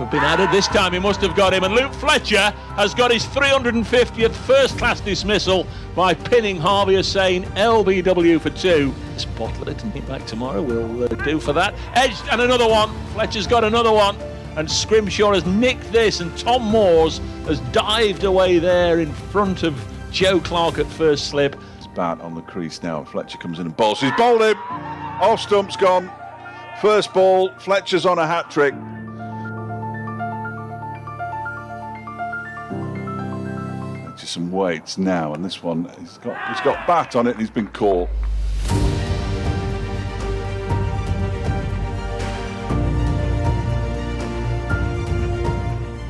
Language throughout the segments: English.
have been added. This time he must have got him, and Luke Fletcher has got his 350th first-class dismissal by pinning Harvey Hussain, LBW for 2. This bottle it and hit back tomorrow will do for that. Edged and another one. Fletcher's got another one, and Scrimshaw has nicked this, and Tom Moores has dived away there in front of Joe Clark at first slip. It's bat on the crease now. Fletcher comes in and bowls. He's bowled him. Off stump's gone. First ball, Fletcher's on a hat-trick. Just some weights now, and this one, he's got bat on it and he's been caught.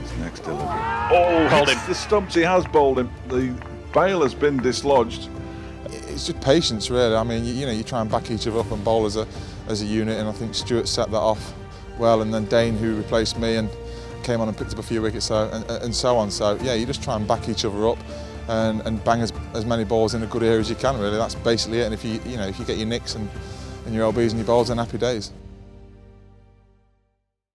His next delivery. Oh, Hold him. The stumps, he has bowled him. The bail has been dislodged. It's just patience, really. I mean, you try and back each other up and bowl as a unit, and I think Stuart set that off well, and then Dane, who replaced me and came on and picked up a few wickets, and so on. So yeah, you just try and back each other up and bang as many balls in a good area as you can. Really, that's basically it. And if you get your nicks and your LBs and your bowls, then happy days.